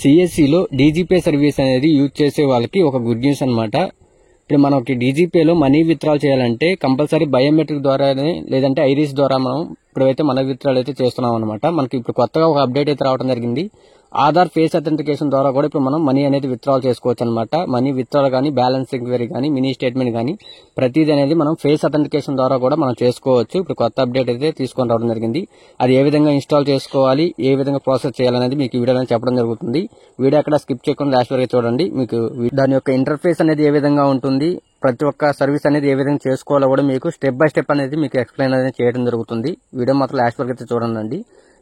సిఎస్సిలో DigiPay service అనేది use చేసే వాళ్ళకి ఒక గుడ్ న్యూస్ అన్నమాట. ఇప్పుడు మనకి డీజీపేలో మనీ విత్డ్రాల్ చేయాలంటే కంపల్సరీ బయోమెట్రిక్ ద్వారానే లేదంటే ఐరిస్ ద్వారా మనం ఇప్పుడైతే మనీ విత్డ్రాల్ అయితే చేస్తున్నాం అనమాట. మనకి ఇప్పుడు కొత్తగా ఒక అప్డేట్ అయితే రావడం జరిగింది. ఆధార్ ఫేస్ అథెంటికేషన్ ద్వారా కూడా ఇప్పుడు మనం మనీ అనేది విత్డ్రాల్ చేసుకోవచ్చు అనమాట. మనీ విత్డ్రాల్ కానీ, బ్యాలెన్స్ ఎంక్వైరీ కానీ, మినీ స్టేట్మెంట్ కానీ ప్రతిదీ అనేది మనం ఫేస్ అథెంటికేషన్ ద్వారా కూడా మనం చేసుకోవచ్చు. ఇప్పుడు కొత్త అప్డేట్ అయితే తీసుకొని రావడం జరిగింది. అది ఏ విధంగా ఇన్స్టాల్ చేసుకోవాలి, ఏ విధంగా ప్రాసెస్ చేయాలనేది మీకు ఈ వీడియోలో చెప్పడం జరుగుతుంది. వీడియో అక్కడ స్కిప్ చేయకుండా లాస్ట్ వరకు చూడండి. మీకు దాని యొక్క ఇంటర్ఫేస్ అనేది ఏ విధంగా ఉంటుంది, ప్రతి ఒక్క సర్వీస్ అనేది ఏ విధంగా చేసుకోవాలో కూడా మీకు స్టెప్ బై స్టెప్ అనేది మీకు ఎక్స్ప్లెయిన్ అనేది చేయడం జరుగుతుంది. వీడియో మాత్రం లాస్ట్ వరకు అయితే చూడండి.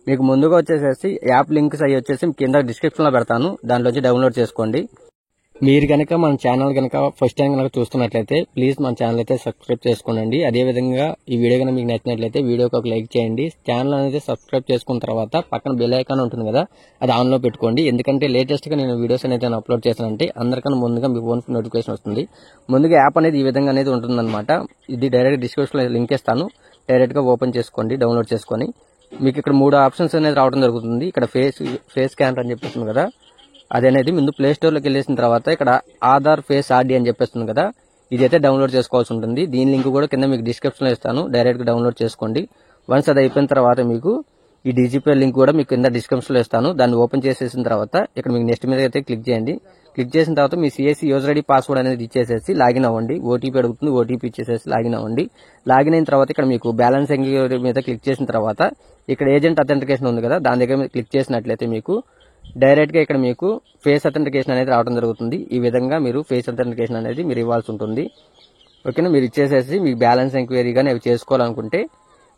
మీకు ముందుగా వచ్చేసేసి యాప్ లింక్స్ అవి వచ్చేసి కింద డిస్క్రిప్షన్ లో పెడతాను, దాంట్లోంచి డౌన్లోడ్ చేసుకోండి. మీరు కనుక మన ఛానల్ కనుక ఫస్ట్ టైం కనుక చూస్తున్నట్లయితే ప్లీజ్ మన ఛానల్ అయితే సబ్స్క్రైబ్ చేసుకోండి. అదేవిధంగా ఈ వీడియో కనుక మీకు నచ్చినట్లయితే వీడియోకి ఒక లైక్ చేయండి. ఛానల్ అనేది సబ్స్క్రైబ్ చేసుకున్న తర్వాత పక్కన బెల్ ఐకాన్ ఉంటుంది కదా, అది ఆన్ లో పెట్టుకోండి. ఎందుకంటే లేటెస్ట్ గా నేను వీడియోస్ అనేది అప్లోడ్ చేశానంటే అందరికన్నా ముందుగా మీ ఫోన్ నోటిఫికేషన్ వస్తుంది. ముందుగా యాప్ అనేది ఈ విధంగా అనేది ఉంటుందన్నమాట. ఇది డైరెక్ట్ డిస్క్రిప్షన్ లో లింక్ ఇస్తాను, డైరెక్ట్ గా ఓపెన్ చేసుకోండి, డౌన్లోడ్ చేసుకొని. మీకు ఇక్కడ 3 ఆప్షన్స్ అనేది రావడం జరుగుతుంది. ఇక్కడ ఫేస్ స్కానర్ అని చెప్పేస్తుంది కదా, అదనేది ముందు ప్లే స్టోర్ లోకి వెళ్ళేసిన తర్వాత ఇక్కడ ఆధార్ ఫేస్ ఆర్డీ అని చెప్పేస్తుంది కదా, ఇదైతే డౌన్లోడ్ చేసుకోవాల్సి ఉంటుంది. దీని లింక్ కూడా కింద మీకు డిస్క్రిప్షన్ లో ఇస్తాను, డైరెక్ట్ గా డౌన్లోడ్ చేసుకోండి. వన్స్ అది అయిపోయిన తర్వాత మీకు ఈ డీజీపే లింక్ కూడా మీకు కింద డిస్క్రిప్షన్ లో ఇస్తాను. దాన్ని ఓపెన్ చేసేసిన తర్వాత ఇక్కడ మీకు నెక్స్ట్ మీద అయితే క్లిక్ చేయండి. క్లిక్ చేసిన తర్వాత మీ సిఎస్సి యూజర్ ఐడి పాస్వర్డ్ అనేది ఇచ్చేసేసి లాగిన్ అవ్వండి. ఓటీపీ అడుగుతుంది, ఓటీపీ ఇచ్చేసేసి లాగిన్ అవ్వండి. లాగిన్ అయిన తర్వాత ఇక్కడ మీకు బ్యాలెన్స్ ఎంక్వైరీ మీద క్లిక్ చేసిన తర్వాత ఇక్కడ ఏజెంట్ అథెంటికేషన్ ఉంది కదా, దాని దగ్గర క్లిక్ చేసినట్లయితే మీకు డైరెక్ట్ గా ఇక్కడ మీకు ఫేస్ అథెంటికేషన్ అనేది రావడం జరుగుతుంది. ఈ విధంగా మీరు ఫేస్ అథెంటికేషన్ అనేది మీరు ఇవ్వాల్సి ఉంటుంది. ఓకేనా, మీరు ఇచ్చేసేసి మీకు బ్యాలెన్స్ ఎంక్వైరీ కానీ అవి చేసుకోవాలనుకుంటే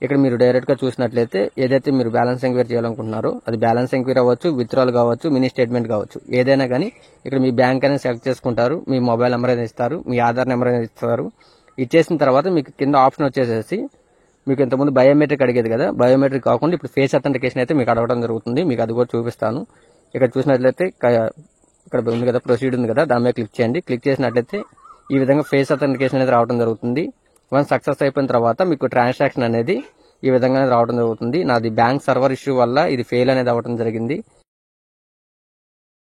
ఇక్కడ మీరు డైరెక్ట్ గా చూసినట్లయితే ఏదైతే మీరు బ్యాలెన్స్ ఎంక్వైరీ చేయాలనుకుంటున్నారో అది బ్యాలెన్స్ ఎంక్వైరీ అవ్వచ్చు, విత్డ్రాల్ కావచ్చు, మినీ స్టేట్మెంట్ కావచ్చు, ఏదైనా కానీ ఇక్కడ మీ బ్యాంక్ అనేది సెలెక్ట్ చేసుకుంటారు. మీ మొబైల్ నెంబర్ అనేది ఇస్తారు, మీ ఆధార్ నెంబర్ అనేది ఇస్తారు. ఇచ్చేసిన తర్వాత మీకు కింద ఆప్షన్ వచ్చేసేసి మీకు ఇంతకుముందు బయోమెట్రిక్ అడిగేది కదా, బయోమెట్రిక్ కాకుండా ఇప్పుడు ఫేస్ అథెంటికేషన్ అయితే మీకు అడగడం జరుగుతుంది. మీకు అది కూడా చూపిస్తాను. ఇక్కడ చూసినట్లయితే ఇక్కడ ఉంది కదా, ప్రొసీడ్ ఉంది కదా, దాని మీద క్లిక్ చేయండి. క్లిక్ చేసినట్లయితే ఈ విధంగా ఫేస్ అథెంటికేషన్ అనేది రావడం జరుగుతుంది. వన్స్ సక్సెస్ అయిపోయిన తర్వాత మీకు ట్రాన్సాక్షన్ అనేది ఈ విధంగా రావడం జరుగుతుంది. నాది బ్యాంక్ సర్వర్ ఇష్యూ వల్ల ఇది ఫెయిల్ అనేది అవ్వడం జరిగింది.